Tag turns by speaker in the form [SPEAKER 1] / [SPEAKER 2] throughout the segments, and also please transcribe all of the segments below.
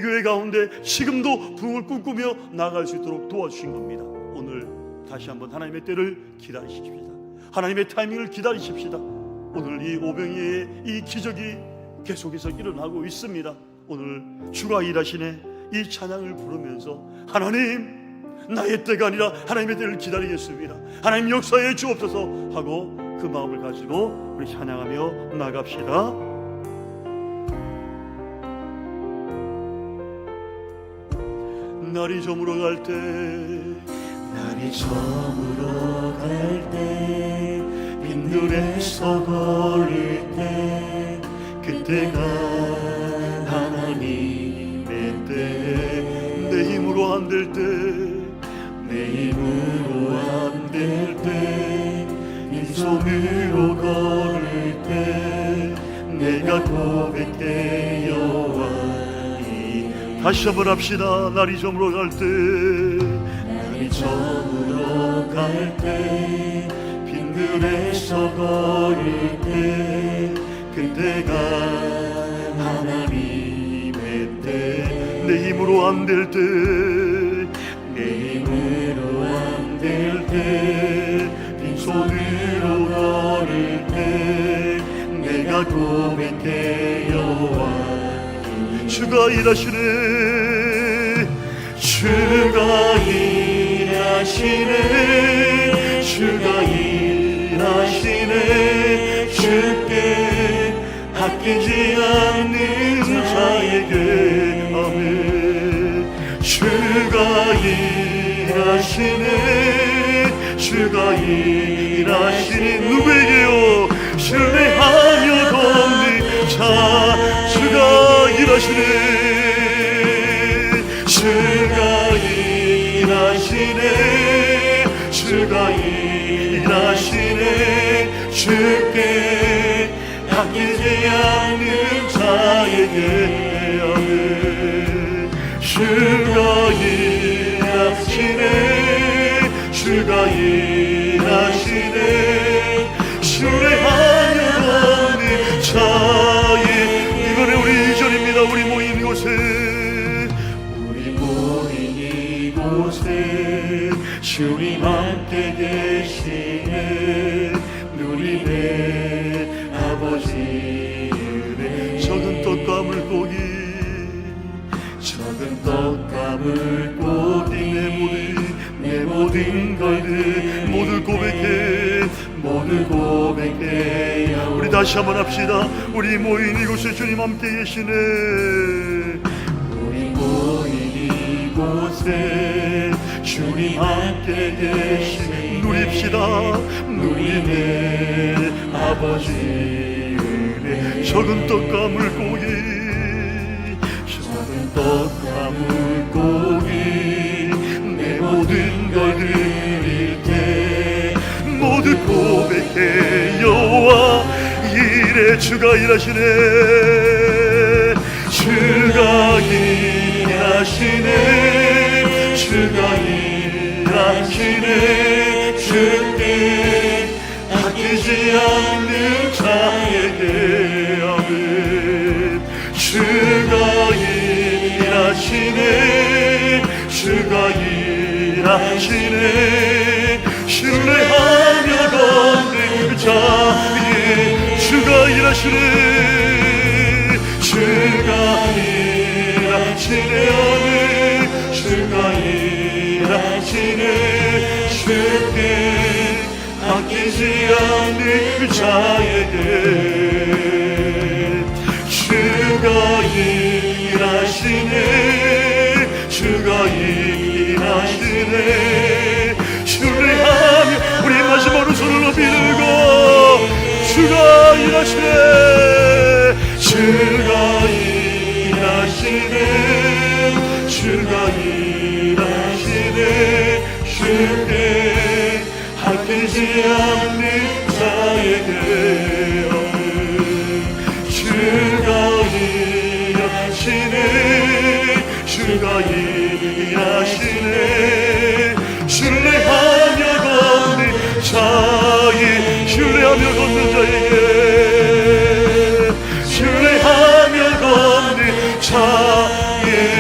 [SPEAKER 1] 교회 가운데 지금도 부흥을 꿈꾸며 나아갈 수 있도록 도와주신 겁니다. 오늘 다시 한번 하나님의 때를 기다리십시다. 하나님의 타이밍을 기다리십시다. 오늘 이 오병이의 이 기적이 계속해서 일어나고 있습니다. 오늘 주가 일하시네 이 찬양을 부르면서 하나님 나의 때가 아니라 하나님의 때를 기다리겠습니다. 하나님 역사에 주옵소서 하고 그 마음을 가지고 우리 찬양하며 나갑시다. 날이 저물어 갈 때,
[SPEAKER 2] 날이 저물어 갈 때, 빈들에서 걸을 때, 그때가 하나님의 때.
[SPEAKER 1] 내 힘으로 안 될 때,
[SPEAKER 2] 내 힘으로 안 될 때, 빈손으로 걸을 때, 내가 고백해 여호와.
[SPEAKER 1] 다시 한번 합시다. 날이 저물어 갈 때,
[SPEAKER 2] 날이 저물어 갈 때, 빈들에서 걸을 때, 그때가 하나님의 때.
[SPEAKER 1] 내 힘으로 안 될 때,
[SPEAKER 2] 내 힘으로 안 될 때, 빈손으로 걸을 때, 내가 고백해 여호와.
[SPEAKER 1] 주가 일하시네,
[SPEAKER 2] 주가 일하시네, 주가 일하시네, 주께 아끼지 않는 자에게. 아멘. 주가 일하시네, 주가 일하시네. 누구에게요? 신뢰하며 돕는 자. 주가 일하시네, 주가 일하시네, 주가 일하시네, 주께 아끼지 않는 자에게. 아멘. 주가 일하시네, 주가 일하시네, 신뢰하며 돕는 자에게. 우리 이전입니다. 우리 모인 이곳에, 우리 모인 이곳에 주님 함께 계시네. 누리네 아버지 은혜.
[SPEAKER 1] 적은 떡과 물고기,
[SPEAKER 2] 적은 떡과 물고기, 내 모든 걸들
[SPEAKER 1] 모두 고백해,
[SPEAKER 2] 모두 고백해.
[SPEAKER 1] 우리 다시 한번 합시다. 우리 모인 이곳에 주님 함께 계시네.
[SPEAKER 2] 우리 모인 이곳에 주님 함께 계시네.
[SPEAKER 1] 누립시다.
[SPEAKER 2] 누리네 아버지 은혜.
[SPEAKER 1] 적은 떡과 물고기,
[SPEAKER 2] 적은 떡과 물고기, 내 모든 걸 드릴 때
[SPEAKER 1] 모두 고백해 여호와 이래. 주가 일하시네,
[SPEAKER 2] 주가 일하시네, 주가 일하시네, 주께 아끼지 않는 자에게. 아멘. 주가 일하시네, 주가 일하시네, 신뢰하며 걷는 자에게.
[SPEAKER 1] 주가 일하시네,
[SPEAKER 2] 주가 일하시네, 주가 일하시네, 주께 아끼지 않는 자에게. 주가 일하시네, 주가 일하시네, 신뢰하며. 우리 마지막으로 손을 높이 들고 주가 일하시네, 주가 일하시네, 주가 일하시네, 주께 아끼지 않는 자에게. 주가 일하시네, 주가 일하시네, 신뢰하며 걷는 자에게. 신뢰하며 걷는 자에게, 신뢰하며 걷는 자에게.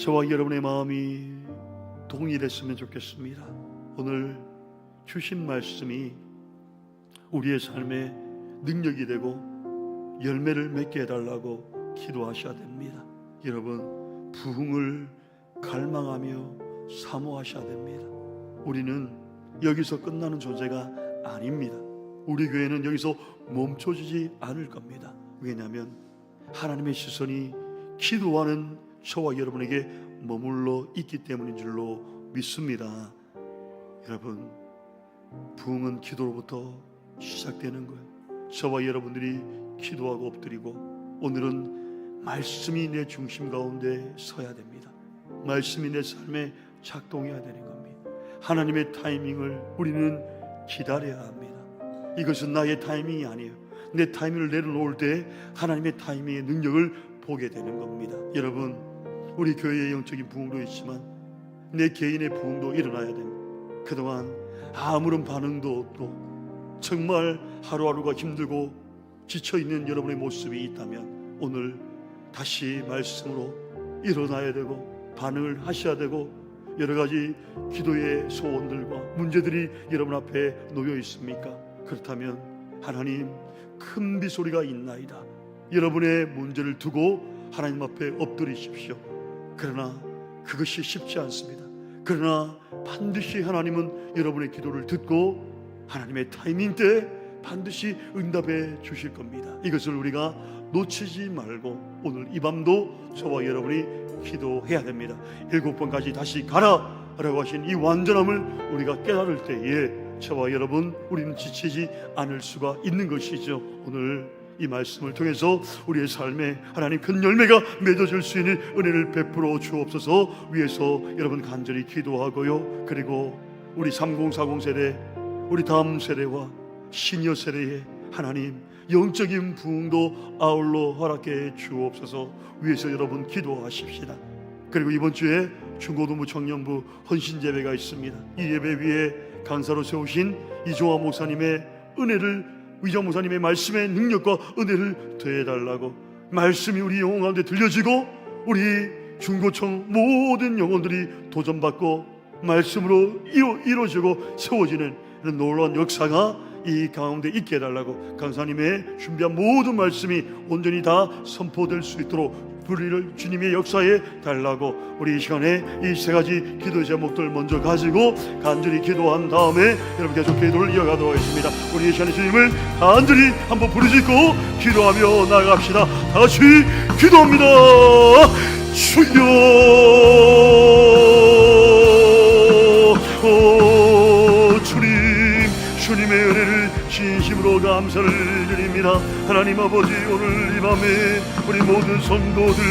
[SPEAKER 1] 저와 여러분의 마음이 동일했으면 좋겠습니다. 오늘 주신 말씀이 우리의 삶에 능력이 되고 열매를 맺게 해달라고 기도하셔야 됩니다. 여러분, 부흥을 갈망하며 사모하셔야 됩니다. 우리는 여기서 끝나는 존재가 아닙니다. 우리 교회는 여기서 멈춰지지 않을 겁니다. 왜냐하면 하나님의 시선이 기도하는 저와 여러분에게 머물러 있기 때문인 줄로 믿습니다. 여러분, 부흥은 기도로부터 시작되는 거예요. 저와 여러분들이 기도하고 엎드리고 오늘은 말씀이 내 중심 가운데 서야 됩니다. 말씀이 내 삶에 작동해야 되는 겁니다. 하나님의 타이밍을 우리는 기다려야 합니다. 이것은 나의 타이밍이 아니에요. 내 타이밍을 내려놓을 때 하나님의 타이밍의 능력을 보게 되는 겁니다. 여러분, 우리 교회의 영적인 부흥도 있지만 내 개인의 부흥도 일어나야 됩니다. 그동안 아무런 반응도 없고 정말 하루하루가 힘들고 지쳐있는 여러분의 모습이 있다면 오늘 다시 말씀으로 일어나야 되고 반응을 하셔야 되고, 여러 가지 기도의 소원들과 문제들이 여러분 앞에 놓여 있습니까? 그렇다면 하나님, 큰 비소리가 있나이다. 여러분의 문제를 두고 하나님 앞에 엎드리십시오. 그러나 그것이 쉽지 않습니다. 그러나 반드시 하나님은 여러분의 기도를 듣고 하나님의 타이밍 때 반드시 응답해 주실 겁니다. 이것을 우리가 놓치지 말고 오늘 이 밤도 저와 여러분이 기도해야 됩니다. 7번까지 다시 가라 라고 하신 이 완전함을 우리가 깨달을 때에 저와 여러분, 우리는 지치지 않을 수가 있는 것이죠. 오늘 이 말씀을 통해서 우리의 삶에 하나님 큰 열매가 맺어질 수 있는 은혜를 베풀어 주옵소서. 위에서 여러분 간절히 기도하고요. 그리고 우리 3040 세대, 우리 다음 세대와 시니어 세대에 하나님 영적인 부흥도 아울러 허락해 주옵소서. 위에서 여러분 기도하십시다. 그리고 이번 주에 중고등부 청년부 헌신예배가 있습니다. 이 예배 위에 강사로 세우신 이종화 목사님의 은혜를, 이종화 목사님의 말씀의 능력과 은혜를 더해달라고, 말씀이 우리 영혼 가운데 들려지고 우리 중고청 모든 영혼들이 도전받고 말씀으로 이루어지고 세워지는 이런 놀라운 역사가 이 가운데 있게 해달라고, 강사님의 준비한 모든 말씀이 온전히 다 선포될 수 있도록 우리를 주님의 역사에 달라고, 우리 이 시간에 이 세 가지 기도 제목들 먼저 가지고 간절히 기도한 다음에 여러분 계속 기도를 이어가도록 하겠습니다. 우리 이 시간에 주님을 간절히 한번 부르짖고 기도하며 나아갑시다. 다 같이 기도합니다. 주여, 주님의 은혜를 진심으로 감사를 드립니다. 하나님 아버지, 오늘 이 밤에 우리 모든 성도들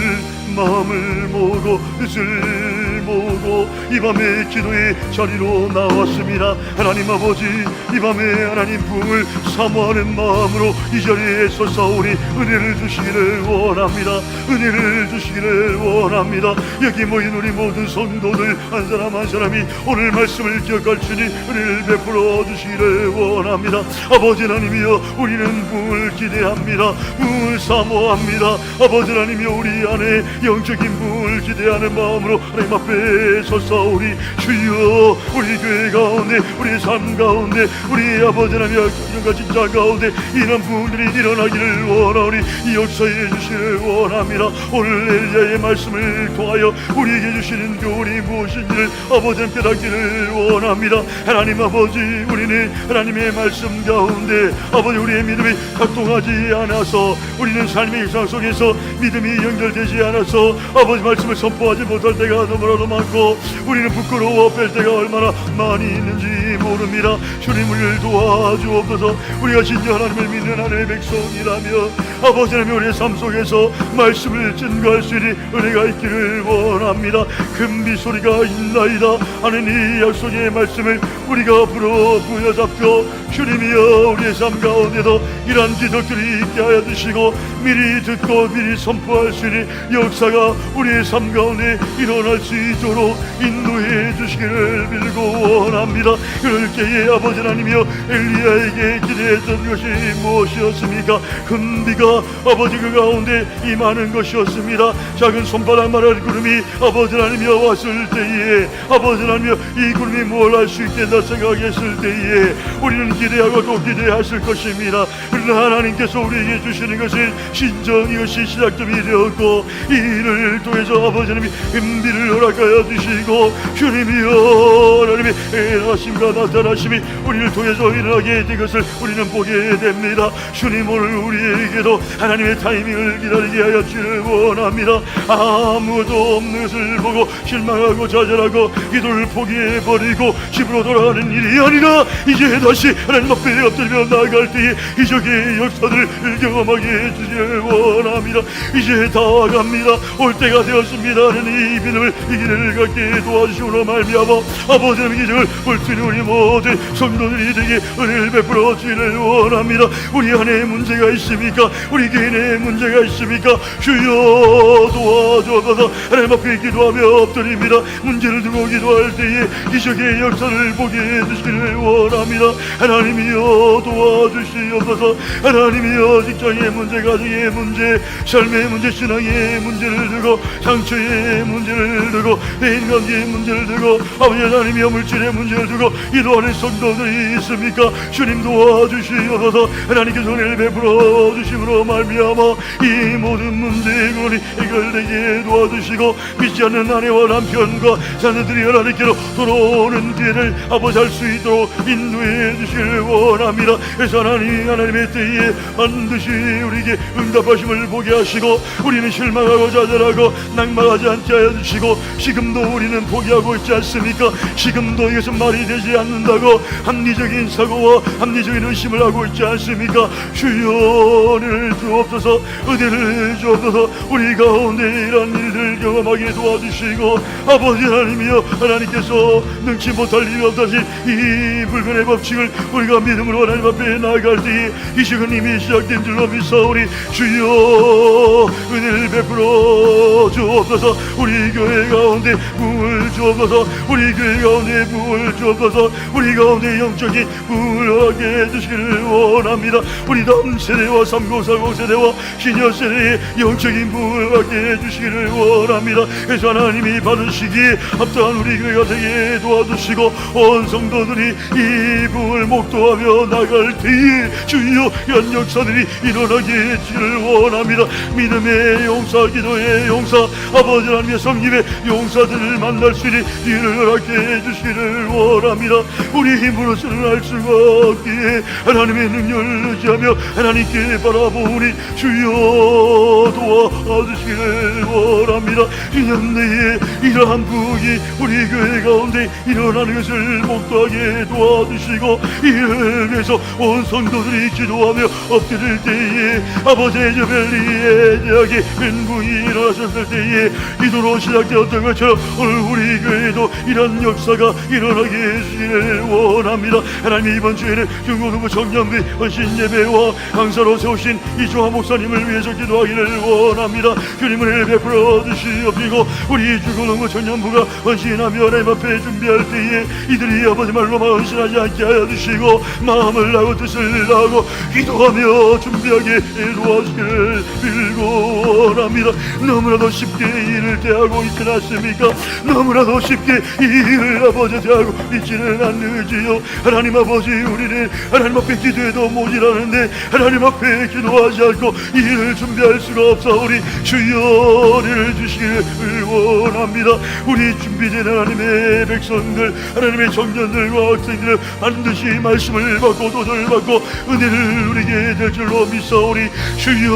[SPEAKER 1] 마음을 모으고 뜻을 모으고 이 밤에 기도의 자리로 나왔습니다. 하나님 아버지, 이 밤에 하나님 부흥을 사모하는 마음으로 이 자리에 서사오니 은혜를 주시기를 원합니다. 은혜를 주시기를 원합니다. 여기 모인 우리 모든 성도들 한 사람 한 사람이 오늘 말씀을 기억할지니 은혜를 베풀어 주시기를 원합니다. 아버지 하나님이여, 우리는 부흥을 기대합니다. 부흥을 사모합니다. 아버지 하나님이여, 우리 안에 영적인 부흥을 기대하는 마음으로 하나님 앞에 서사오니 주여, 우리 교회 가운데, 우리 삶 가운데, 우리 아버지 하나님이여, 가정과 진짜 가운데 이런 부흥들이 일어나기를 원하오니 이 역사에 주시기를 원합니다. 오늘 엘리야의 말씀을 통하여 우리에게 주시는 교훈이 무엇인지를 아버지 하나님 깨닫기를 원합니다. 하나님 아버지, 우리는 하나님의 말씀 가운데 아버지 우리의 믿음이 작동하지 않아서, 우리는 삶의 일상 속에서 믿음이 연결되지 않아서 아버지 말씀을 선포하지 못할 때가 너무나도 많고, 우리는 부끄러워 뺄 때가 얼마나 많이 있는지 모릅니다. 주님을 도와주옵소서. 우리가 진정 하나님을 믿는 하나님의 백성이라며 아버지 하나님 우리의 삶 속에서 말씀을 증거할 수 있는 은혜가 있기를 원합니다. 큰 비소리가 있나이다 하는 이 약속의 말씀을 우리가 부여잡고, 주님이여, 우리의 삶 가운데도 이러한 기적들이 있게 하여 주시고 미리 듣고 미리 선포할 수 있는 역사
[SPEAKER 2] 역사가 우리의 삶 가운데 일어날 수 있도록 인도해 주시기를 빌고 원합니다. 그럴 때에 아버지 하나님이여, 엘리야에게 기대했던 것이 무엇이었습니까? 큰 비가 아버지 그 가운데 임하는 것이었습니다. 작은 손바닥만한 구름이 아버지 하나님이여 왔을 때에, 아버지 하나님이여 이 구름이 뭘 할 수 있겠나 생각했을 때에 우리는 기대하고 또 기대하실 것입니다. 그러나 하나님께서 우리에게 주시는 것은 신정, 이것이 시작점이 되었고, 이 일을 통해서 아버지 하나님이 은비를 허락하여 주시고, 주님이여 하나님의 일하심과 나타나심이 우리를 통해서 일어나게 된 것을 우리는 보게 됩니다. 주님, 오늘 우리에게도 하나님의 타이밍을 기다리게 하여 주를 원합니다. 아무도 없는 것을 보고 실망하고 좌절하고 기도를 포기해버리고 집으로 돌아가는 일이 아니라, 이제 다시 하나님 앞에 엎드리며 나아갈 때에 기적의 역사들을 경험하게 해주시길 원합니다. 이제 다 갑니다. 올 때가 되었습니다. 하는 이 믿음을, 이 길을 갖게 도와주시므로 말미암아 아버지 하나님의 기적을 볼 수 있는 우리 모든 성도들이 되게 은혜를 베풀어 주기를 원합니다. 우리 안에 문제가 있습니까? 우리 개인의 문제가 있습니까? 주여 도와주옵소서. 하나님 앞에 기도하며 엎드립니다. 문제를 두고 기도할 때에 기적의 역사를 보게 해주시기를 원합니다. 하나님이여 도와주시옵소서. 하나님이여 직장의 문제, 가정의 문제, 삶의 문제, 신앙의 문제를 두고, 상처의 문제를 두고, 대인관계의 문제를 두고, 아버지 하나님이여 물질의 문제를 두고 기도하는 성도들이 있습니까? 주님 도와주시옵소서. 하나님께서 은혜를 베풀어 주심으로 말미암아 이 모든 문제들이 해결되게 도와주시고, 믿지 않는 아내와 남편과 자녀들이 하나님께로 돌아오는 기회를 아버지 할 수 있도록 인도해 주시길 원합니다. 그래서 하나님의 때에 반드시 우리에게 응답하심을 보게 하시고, 우리는 실망하고 좌절하고 낙망하지 않게 하여 주시고, 지금도 우리는 포기하고 있지 않습니까? 지금도 이것은 말이 되지 않는다고 합리적인 사고와 합리적인 의심을 하고 있지 않습니까? 주여 은혜를 주옵소서. 은혜를 주옵소서. 우리 가운데 이런 일을 경험하게 도와주시고, 아버지 하나님이여, 하나님께서 능치 못할 일이 없다신 이 불변의 법칙을 우리가 믿음으로 하나님 앞에 나아갈 때에 기적은 이미 시작된 줄로 믿사오니, 주여 은혜를 베풀어 주옵소서. 우리 교회 가운데 부흥을 주옵소서. 우리 교회 가운데 부흥을 주옵소서. 우리 가운데 영적인 부흥을 하게 해주시기를 원합니다. 우리 다음 세대와 3040 세대와 시녀 세대의 영적인 부흥을 하게 해주시기를 원합니다. 그래서 하나님이 받으시기에 합당한 우리 교회가 되게 도와주시고, 온 성도들이 이 부흥을 목도하며 나갈 때에 주여 현 역사들이 일어나게 해주시기를 원합니다. 믿음의 용사, 기도의 용사, 아버지 하나님의 성님의 용사들을 만날 수 있는 일을 허락해 해주시기를 원합니다. 우리 힘으로서는 할 수가 없기에 하나님의 능력을 의지하며 하나님께 바라보니 주여 도와주시기를 원합니다. 주님, 내에 이러한 부흥이 우리 교회 가운데 일어나는 것을 목도하게 도와주시고, 이를 위해서 온 성도들이 기도하며 엎드릴 때에 아버지의 저별리의 대학의 멘붕이 일어나셨을 때에 기도로 시작되었던 것처럼 오늘 우리 교회에도 이런 역사가 일어나게 해주시기를 원합니다. 하나님, 이번 주에는 중고등부 청년부 헌신 예배와 강사로 세우신 이종화 목사님을 위해서 기도하기를 원합니다. 주님 은혜를 베풀어 주시옵시고, 우리 중고등부 청년부가 헌신하며 하나님 앞에 준비할 때에 이들이 아버지 말로만 헌신하지 않게 하여 주시고, 마음을 하고 뜻을 하고 기도하며 준비하게 도와주기를 빌고 원합니다. 너무나도 쉽게 일을 대하고 있지 않습니까? 너무나도 쉽게 이 일을 아버지 대하고 있지는 않는지요. 하나님 아버지, 우리는 하나님 앞에 기도해도 모자라는데 하나님 앞에 기도하지 않고 이 일을 준비할 수가 없사오니 주여 은혜를 주시기를 원합니다. 우리 준비된 하나님의 백성들, 하나님의 청년들과 학생들은 반드시 말씀을 받고 도전을 받고 은혜를 누리게 될 줄로 믿사오니 주여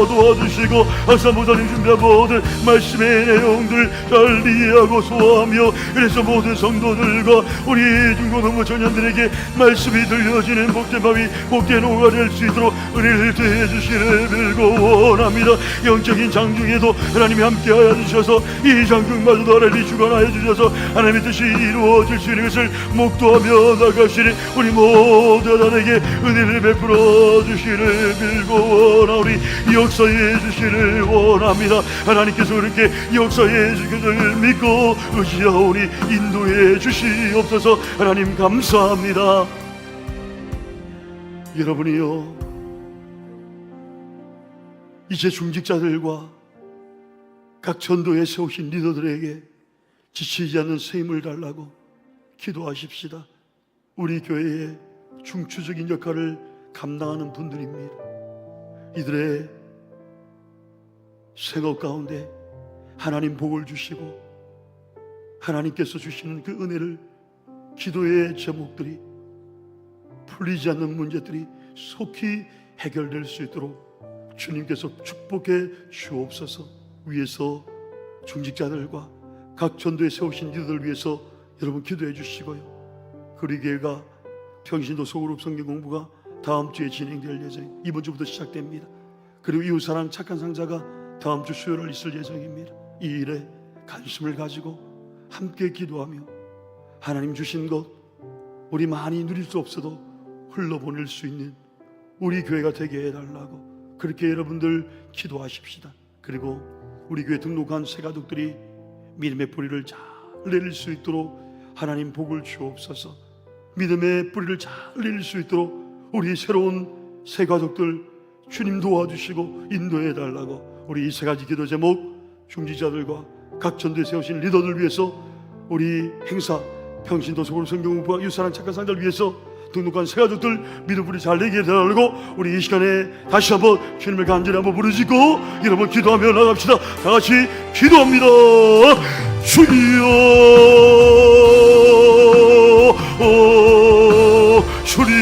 [SPEAKER 2] 도와주시고, 박사 목사님 준비한 모든 말씀의 내용들 잘 이해하고 소화하며, 그래서 모든 성도 성도들과 우리 중고등부 청년들에게 말씀이 들려지는 복된 밤이 복된 오후가 될 수 있도록 은혜를 더해 주시기를 빌고 원합니다. 영적인 장중에도 하나님이 함께하여 주셔서 이 장중마저도 하나님이 주관하여 주셔서 하나님의 뜻이 이루어질 수 있는 것을 목도하며 나가시니 우리 모두 하나님에게 은혜를 베풀어 주시기를 빌고 원하오니 역사해 주시기를 원합니다. 하나님께서 그렇게 역사해 주시기를 믿고 의지하오니 인도해 주시옵소서. 하나님 감사합니다. 여러분이요, 이제 중직자들과 각 전도에 세우신 리더들에게 지치지 않는 새 힘을 달라고 기도하십시다. 우리 교회의 중추적인 역할을 감당하는 분들입니다. 이들의 생업 가운데 하나님 복을 주시고 하나님께서 주시는 그 은혜를, 기도의 제목들이, 풀리지 않는 문제들이 속히 해결될 수 있도록 주님께서 축복해 주옵소서. 위에서 중직자들과 각 전도에 세우신 이들을 위해서 여러분 기도해 주시고요. 우리 교회가 평신도 소그룹 성경 공부가 다음 주에 진행될 예정, 이번 주부터 시작됩니다. 그리고 이웃사랑 착한 상자가 다음 주 수요일 있을 예정입니다. 이 일에 관심을 가지고 함께 기도하며 하나님 주신 것 우리 많이 누릴 수 없어도 흘러보낼 수 있는 우리 교회가 되게 해달라고 그렇게 여러분들 기도하십시다. 그리고 우리 교회 등록한 새 가족들이 믿음의 뿌리를 잘 내릴 수 있도록 하나님 복을 주옵소서. 믿음의 뿌리를 잘 내릴 수 있도록 우리 새로운 새 가족들 주님 도와주시고 인도해 달라고 우리 이 세 가지 기도 제목, 중지자들과 각 전도에 세우신 리더들 위해서, 우리 행사 평신도 소그룹 성경 공부와 유사랑 착한 상자를 위해서 등록한 새 가족들 믿음 뿌리 잘 내게 해달라고 우리 이 시간에 다시 한번 주님을 간절히 한번 부르짖고 여러분 기도하며 나갑시다. 다 같이 기도합니다. 주여, 주님,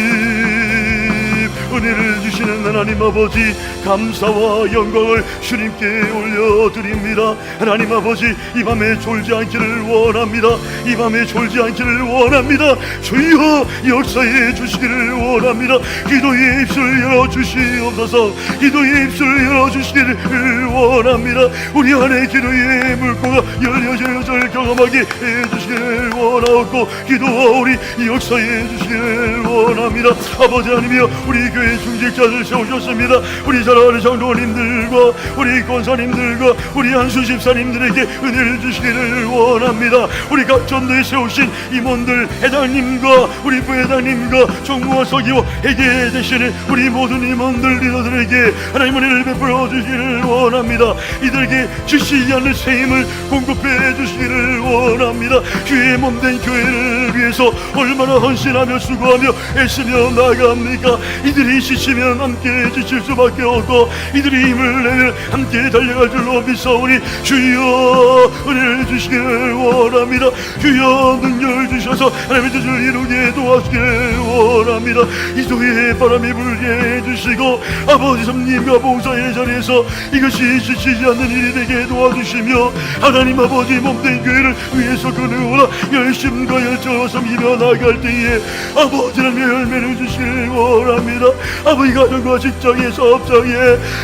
[SPEAKER 2] 은혜를 주시는 하나님 아버지, 감사와 영광을 주님께 올려드립니다. 하나님 아버지, 이 밤에 졸지 않기를 원합니다. 이 밤에 졸지 않기를 원합니다. 주여 역사해 주시기를 원합니다. 기도의 입술 열어주시옵소서. 기도의 입술 열어주시기를 원합니다. 우리 안에 기도의 물고가 열려져 경험하게 해주시기를 원하옵고 기도하오니 역사해 주시기를 원합니다. 아버지 하나님이여, 우리 교회 중직자들 세우셨습니다. 우리 사랑하는 장로님들과 우리 권사님들과 우리 한수 집사님들에게 은혜를 주시기를 원합니다. 우리 각 전도에 세우신 임원들, 회장님과 우리 부회장님과 총무와 서기와 회계 되시는 우리 모든 임원들, 리더들에게 하나님 은혜를 베풀어 주시기를 원합니다. 이들에게 지치지 않는 새 힘을 공급해 주시기를 원합니다. 주의 몸된 교회를 위해서 얼마나 헌신하며 수고하며 애쓰며 나갑니까? 이들이 지치면 함께 지칠 수밖에 없고 이들이 힘을 내면 함께 달려갈 줄로 믿사오니 주여 은혜를 주시기를 원합니다. 주여 능력을 주셔서 하나님의 뜻을 이루게 도와주기를 원합니다. 이도의 바람이 불게 해주시고 아버지 섭님과 봉사의 자리에서 이것이 지치지 않는 일이 되게 도와주시며 하나님 아버지 몸된 교회를 위해서 그 누구나 열심과 열정을 섬기며 나갈 때에 아버지 하나님의 열매를 주시기를 원합니다. 아버지 가정과 직장의 사업장에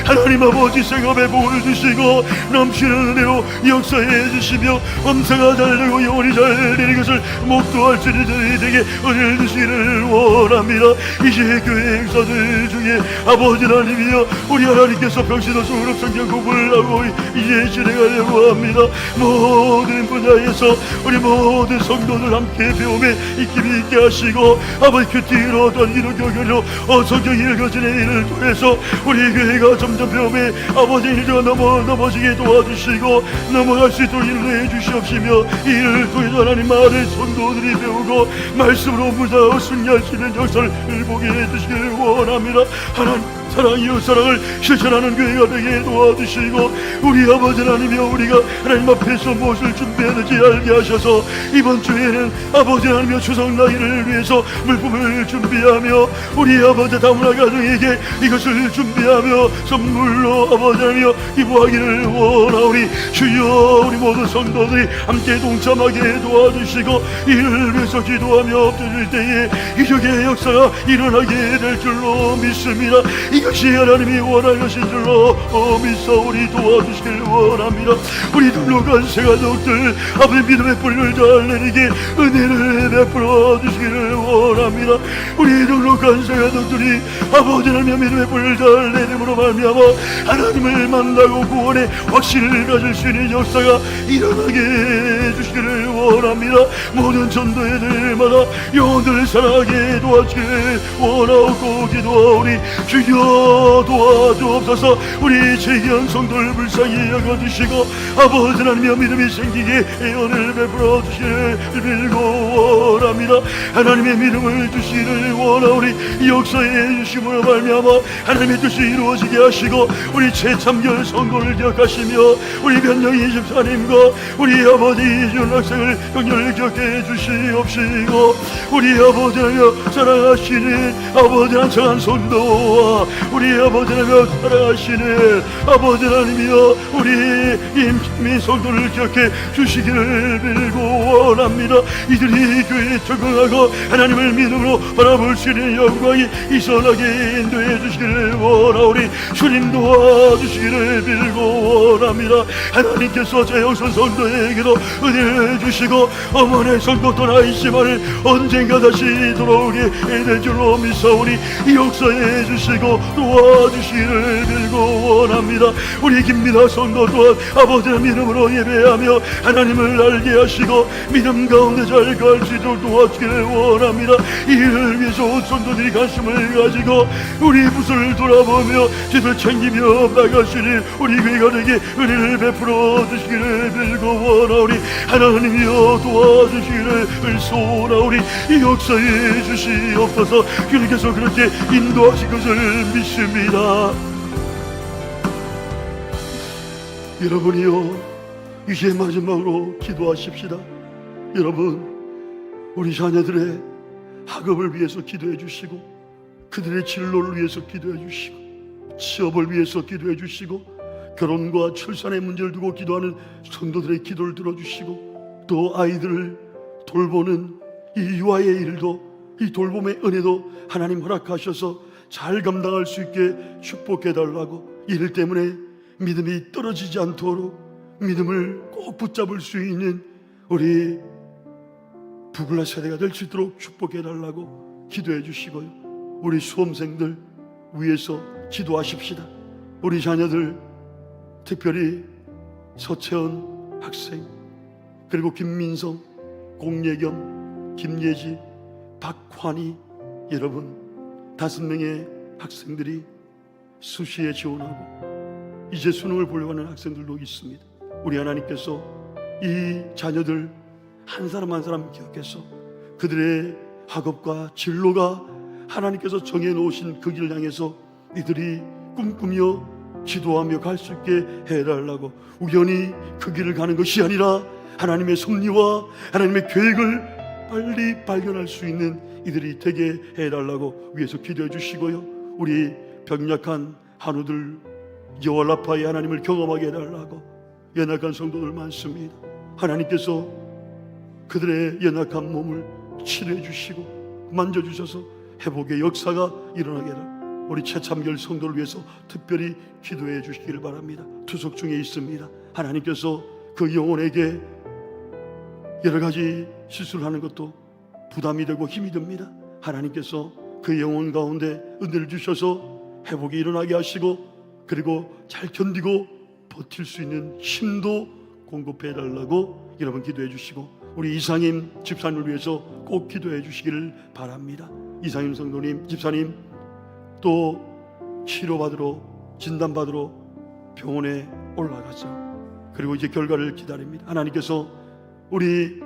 [SPEAKER 2] 하나님 아버지 생업에 복을 주시고 넘치는 은혜로 역사해 주시며 엄사가 잘 되고 영원히 잘 되는 것을 목도할 수 있는 자들이 되게 은혜를 주시기를 원합니다. 이제 교회 행사들 중에 아버지 하나님이여, 우리 하나님께서 평신도 소그룹 성경 공부를 하고 이제 진행하려고 합니다. 모든 분야에서 우리 모든 성도들 함께 배움에 익힘이 있게 하시고 아버지 큐티로 어떤 기독교교로 성경 읽어지는 일을 통해서 우리 교회가 점점 배움에 아버지 일들가 넘어지게 도와주시고 넘어갈 수 있도록 인도해 주시옵시며 이를 통해서 하나님 말을 성도들이 배우고 말씀으로 무사하고 승리하시는 역사를 보게 해주시기를 원합니다. 하나님 사랑, 이웃사랑을 실천하는 교회가 되게 도와주시고 우리 아버지 하나님이여, 우리가 하나님 앞에서 무엇을 준비해야 될지 알게 하셔서 이번 주에는 아버지 하나님이여 추석 나이를 위해서 물품을 준비하며 우리 아버지 다문화 가정에게 이것 이것을 준비하며 선물로 아버지 하나님이여 기부하기를 원하오니 주여 우리 모든 성도들이 함께 동참하게 도와주시고 이를 위해서 기도하며 엎드릴 때에 기적의 역사가 일어나게 될 줄로 믿습니다. 이것이 하나님이 원하는 것인 줄로 믿사오니 도와주시길 원합니다. 우리 등록한 세가족들 아버지 믿음의 뿌리를 잘 내리게 은혜를 베풀어 주시기를 원합니다. 우리 등록한 세가족들이 아버지 하나님의 믿음의 뿌리를 잘 내림으로 말미암아 하나님을 만나고 구원의 확신을 가질 수 있는 역사가 일어나게 해주시기를 원합니다. 모든 전도회들마다 영혼들을 사랑하게 도와주기를 원하고 기도하오니 주여 도와주옵소서. 우리 재기한 성도를 불쌍히 여겨주시고 아버지 하나님의 믿음이 생기게 애원을 베풀어 주시기를 빌고 원합니다. 하나님의 믿음을 주시기를 원하오니 역사해 주심으로 말미암아 하나님의 뜻이 이루어지게 하시고 우리 최참결 성도를 기억하시며 우리 변정희 집사님과 우리 아버지 이준 학생을 영렬히 기억해 주시옵시고 우리 아버지 하나님여 사랑하시는 아버지 한창한 성도와 우리 아버지 하나님여 사랑하시는 아버지 하나님이여 우리 임민 성도를 기억해 주시기를 빌고 원합니다. 이들이 교회에 적응하고 하나님을 믿음으로 바라볼 수 있는 영광이 이선하게 인도해 주시기를 원하오니 주님 도와주시기를 빌고 원합니다. 하나님께서 재영선 성도에게도 은혜를 주시고 어머니 성도 떠나있지만은 언젠가 다시 돌아오게 될 줄로 믿사오니 역사해 주시고 도와주시기를 빌고 원합니다. 우리 김미다 성도 또한 아버지의 믿음으로 예배하며 하나님을 알게 하시고 믿음 가운데 잘 갈 수 있도록 도와주기를 원합니다. 이를 위해서 온 성도들이 관심을 가지고 우리 붓을 돌아보며 죄를 챙기며 나가시니 우리 교회가 되게 은혜를 베풀어 주시기를 빌고 원하오니 하나님이여 도와주시기를 소원하오니 이 역사에 주시옵소서. 주님께서 그렇게 인도하신 것을 믿습니다. 여러분이요 이제 마지막으로 기도하십시다. 여러분 우리 자녀들의 학업을 위해서 기도해 주시고 그들의 진로를 위해서 기도해 주시고 취업을 위해서 기도해 주시고 결혼과 출산의 문제를 두고 기도하는 성도들의 기도를 들어주시고 또 아이들을 돌보는 이 유아의 일도 이 돌봄의 은혜도 하나님 허락하셔서 잘 감당할 수 있게 축복해 달라고 이를 때문에 믿음이 떨어지지 않도록 믿음을 꼭 붙잡을 수 있는 우리 부글라 세대가 될 수 있도록 축복해 달라고 기도해 주시고요. 우리 수험생들 위해서 기도하십시다. 우리 자녀들 특별히 서채원 학생 그리고 김민성, 공예겸, 김예지, 박환희 여러분 5명의 학생들이 수시에 지원하고 이제 수능을 보려고 하는 학생들도 있습니다. 우리 하나님께서 이 자녀들 한 사람 한 사람 기억해서 그들의 학업과 진로가 하나님께서 정해놓으신 그 길을 향해서 이들이 꿈꾸며 기도하며 갈 수 있게 해달라고 우연히 그 길을 가는 것이 아니라 하나님의 섭리와 하나님의 계획을 빨리 발견할 수 있는 이들이 되게 해달라고 위해서 기도해 주시고요. 우리 병약한 한우들 여호와라파의 하나님을 경험하게 해달라고 연약한 성도들 많습니다. 하나님께서 그들의 연약한 몸을 치료해 주시고 만져주셔서 회복의 역사가 일어나게 해달라고 우리 최참결 성도를 위해서 특별히 기도해 주시기를 바랍니다. 투석 중에 있습니다. 하나님께서 그 영혼에게 여러 가지 실수를 하는 것도 부담이 되고 힘이 듭니다. 하나님께서 그 영혼 가운데 은혜를 주셔서 회복이 일어나게 하시고 그리고 잘 견디고 버틸 수 있는 힘도 공급해 달라고 여러분 기도해 주시고 우리 이상임 집사님을 위해서 꼭 기도해 주시기를 바랍니다. 이상임 성도님, 집사님 또 치료받으러 진단받으러 병원에 올라가서 그리고 이제 결과를 기다립니다. 하나님께서 우리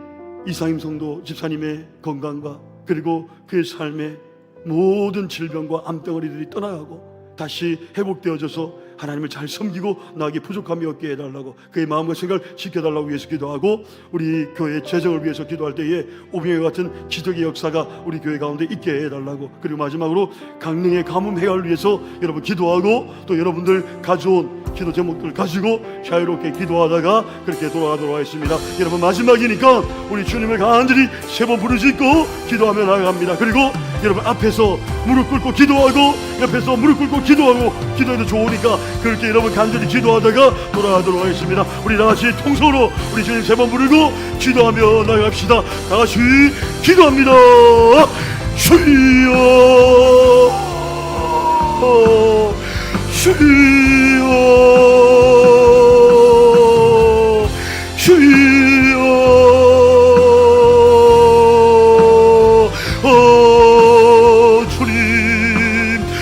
[SPEAKER 2] 이상임 성도 집사님의 건강과 그리고 그의 삶의 모든 질병과 암덩어리들이 떠나가고 다시 회복되어져서
[SPEAKER 1] 하나님을 잘 섬기고 나에게 부족함이 없게 해달라고, 그의 마음과 생각을 지켜달라고 위해서 기도하고, 우리 교회 재정을 위해서 기도할 때에 오병이와 같은 기적의 역사가 우리 교회 가운데 있게 해달라고, 그리고 마지막으로 강릉의 가뭄 해결을 위해서 여러분 기도하고, 또 여러분들 가져온 기도 제목들을 가지고 자유롭게 기도하다가 그렇게 돌아가도록 하겠습니다. 여러분, 마지막이니까 우리 주님을 간절히 세 번 부르짖고 기도하며 나아갑니다. 그리고 여러분, 앞에서 무릎 꿇고 기도하고 옆에서 무릎 꿇고 기도하고, 기도해도 좋으니까 그렇게 여러분 간절히 기도하다가 돌아가도록 하겠습니다. 우리 다같이 통성으로 우리 주님 세 번 부르고 기도하며 나아갑시다. 다같이 기도합니다. 주여 주여 주여,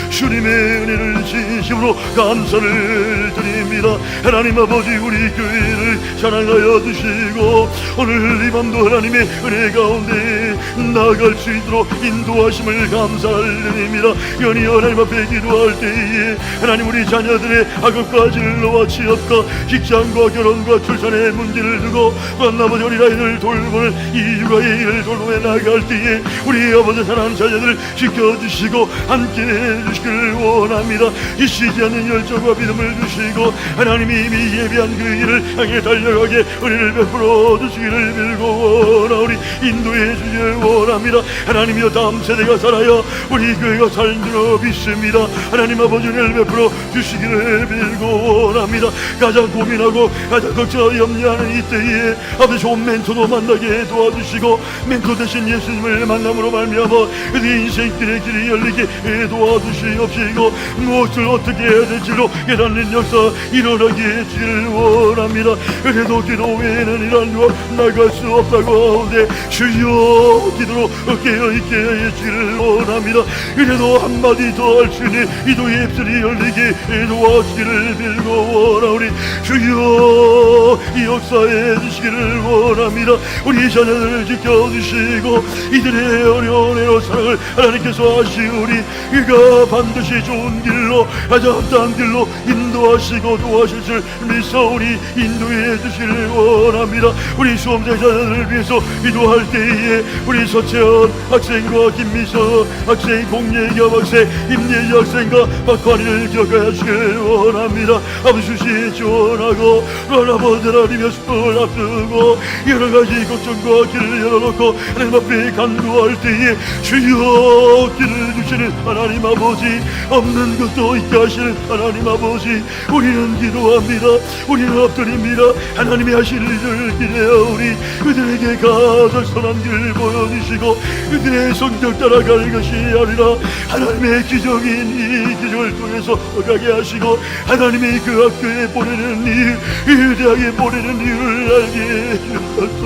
[SPEAKER 1] 주님의 은혜를 진심으로 감사를 드립니다. 하나님 아버지, 우리 교회를 사랑하여 주시고 오늘 이 밤도 하나님의 은혜 가운데 나아갈 수 있도록 인도하심을 감사드립니다. 연히 하나님 앞에 기도할 때에 하나님, 우리 자녀들의 학업과 진로와 취업과 직장과 결혼과 출산의 문제를 두고 아버지, 우리 아이들 돌보는 이 육아의 일을 돌보며 나아갈 때에 우리 아버지 사랑하는 자녀들을 지켜주시고 함께 해주시길 원합니다. 잊히지 않는 열정과 믿음을 주시고 하나님이 이미 예비한 그 일을 향해 달려가게 은혜를 베풀어 주시기를 빌고 원하오니 인도해 주시길 원합니다. 하나님이여, 다음 세대가 살아야 우리 교회가 살 줄로 믿습니다. 하나님 아버지, 은혜를 베풀어 주시기를 빌고 원합니다. 가장 고민하고 가장 걱정하고 염려하는 이때에 아버지, 좋은 멘토도 만나게 도와주시고 멘토 대신 예수님을 만남으로 말미암아 그들의 인생길의 길이 열리게 도와주시옵시고 무엇을 어떻게 해야 될지로 깨닫는 역사 일어나게 해주기를 원합니다. 그래도 기도 외에는 이런 거 나갈 수 없다고 하는데 주여, 기도로 깨어있게 해주기를 원합니다. 그래도 한마디 더 할 수 있는 기도의 입술이 열리게 도와주기를 빌고 원하오니 주여, 이 역사해 주시기를 원합니다. 우리 자녀들을 지켜주시고 이들의 어려운 애로사랑을 하나님께서 하시오니 그가 반드시 좋은 길로, 가장 합당한 길로 인도하시고 도와주실 줄 믿사오니 인도해 주시기를 원합니다. 우리 수험생 자녀들을 위해서 기도할 때에 우리 서채원 학생과 김미서 학생, 공예겸 학생, 임예지 학생과 박환희를 기억하여 주시기를 원합니다. 아버지, 주시 지원하고 아버지 하나님의 숲을 앞두고 여러가지 걱정과 길을 열어놓고 하나님 앞에 간구할 때에 주여, 길을 주시는 하나님 아버지, 없는 것도 있게 하시는 하나님 아버지, 우리는 기도합니다. 우리는 엎드립니다. 하나님이 하실 일을 기대하오니 그들에게 가장 선한 길을 보여주시고 그들의 성격 따라가는 것이 아니라 하나님의 기적인 이 기적을 통해서 가게 하시고 하나님이 그 학교에 보내는 일, 이 대학에 보내는 일을 알게 해주셔서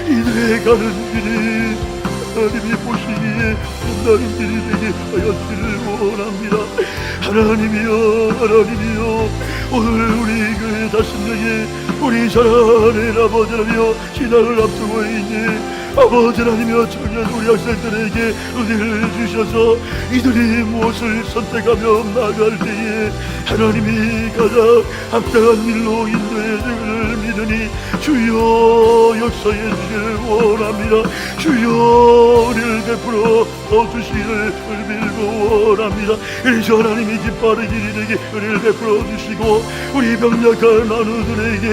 [SPEAKER 1] 이들의 가는 길이 하나님이 보시기에 온다는 길이 되게 하였기를 원합니다. 하나님이여, 하나님이여, 오늘 우리 교회 다신령에 우리 사랑하는 아버지 하나님이여, 신앙을 앞두고 있니 아버지 하나님이여, 청년 우리 학생들에게 은혜를 주셔서 이들이 무엇을 선택하며 나갈 때에 하나님이 가장 합당한 일로 인도해 주기를 믿으니 주여, 역사해 주시기를 원합니다. 주여, 은혜를 베풀어 주시기를 빌고 원합니다. 그래서 하나님이 기뻐하는 길이 되게 은혜를 베풀어 주시고 우리 병약한 만우들에게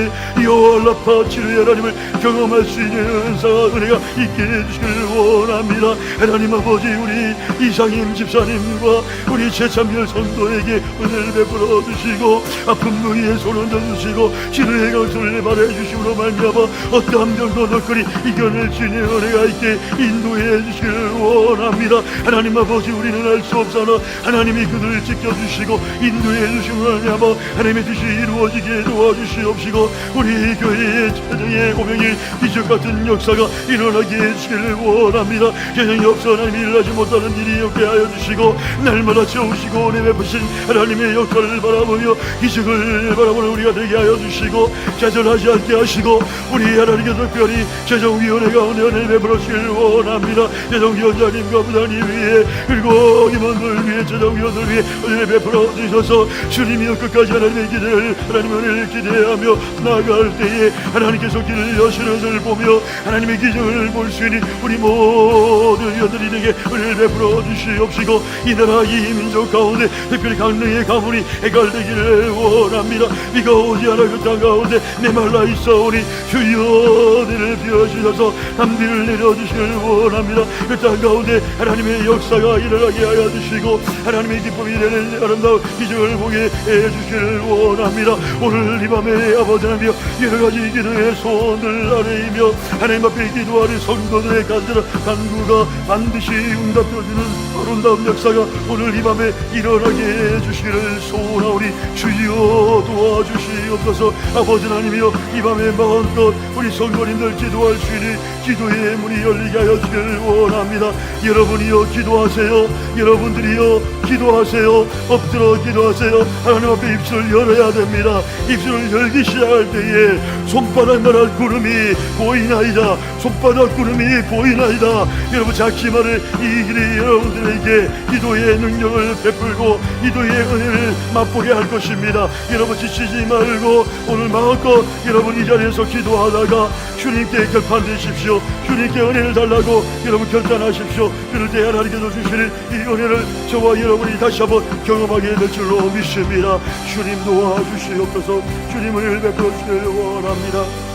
[SPEAKER 1] 여호와라파 치료의 하나님을 경험할 수 있는 은사와 은혜가 있게 해주시기를 원합니다. 하나님 아버지, 우리 이상임 집사님과 우리 최참별 성도에게 은혜를 베풀어 주시고 아픈 무리에 손을 얹어주시고 치료의 강소를 말해주심으로 말미암아 어떠한 병도 너거리 이겨낼 수 있는 은혜가 있게 인도해 주시기를 원합니다. 하나님 아버지, 우리는 알 수 없사나 하나님이 그들을 지켜주시고 인도해 주심으로 말미암아 하나님의 뜻이 이루어지게 도와주시옵시고 우리 교회의 최정의 오병일 기적같은 역사가 일어나
[SPEAKER 2] 일어나게 해주시기를 원합니다. 재정이 없어 하나님 일하지 못하는 일이 없게 하여 주시고 날마다 채우시고 내 베푸신 하나님의 역사를 바라보며 기적을 바라보는 우리가 되게 하여 주시고 좌절하지 않게 하시고 우리 하나님께 특별히 재정위원회 가운데 은혜 베풀어주시기를 원합니다. 재정위원장님과 부장님 위에 그리고 임원들 위에 재정위원들 위해 은혜 베풀어 주셔서 주님이여 끝까지 하나님의 기대를 하나님의 은혜를 기대하며 나아갈 때에 하나님께서 길을 여시는 것을 보며 하나님의 기적을 볼 수 있는 우리 모든 위원들이 되게 은혜를 베풀어 주시옵시고 이 나라 이 민족 가운데 특별히 강릉의 가문이 해갈되기를 원합니다. 비가 오지 않아 그 땅 가운데 메말라 있사오니 주여 은혜를 비워주셔서 담비를 내려주시기를 원합니다. 그 땅 가운데 하나님의 역사가 일어나게 하여 주시고 하나님의 기쁨이 되는 아름다운 기적을 보게 해주시기를 원합니다. 오늘 이 밤에 아버지 하나님이여 여러가지 기도의 소원을 아뢰이며 하나님 앞에 기도하는 성도들의 간구가 반드시 응답되어주는 아름다운 역사가 오늘 이 밤에 일어나게 해주시기를 소원하오니 주여 도와주시옵소서. 아버지 하나님이여 이 밤에 마음껏 우리 성도님들 기도할 수 있는 기도의 문이 열리게 하여 주기를 원합니다. 여러분이여 기도하세요. 여러분들이여 기도하세요. 엎드려 기도하세요. 하나님 앞에 입술을 열어야 됩니다. 입술을 열기 시작할 때에 손바닥만한 구름이 보이나이다. 손바닥 구름이 보이나이다. 여러분 자기만을 이 길이 여러분들에게 기도의 능력을 베풀고 기도의 은혜를 맛보게 할 것입니다. 여러분 지치지 말고 오늘 마음껏 여러분 이 자리에서 기도하다가 주님께 결판되십시오. 주님께 은혜를 달라고 여러분 결단하십시오. 그럴 때 하나님께서 주시는 이 은혜를 저와 여러분이 다시 한번 경험하게 될 줄로 믿습니다. 주님 도와주시옵소서. 주님 은혜를 베풀어 주시길 원합니다.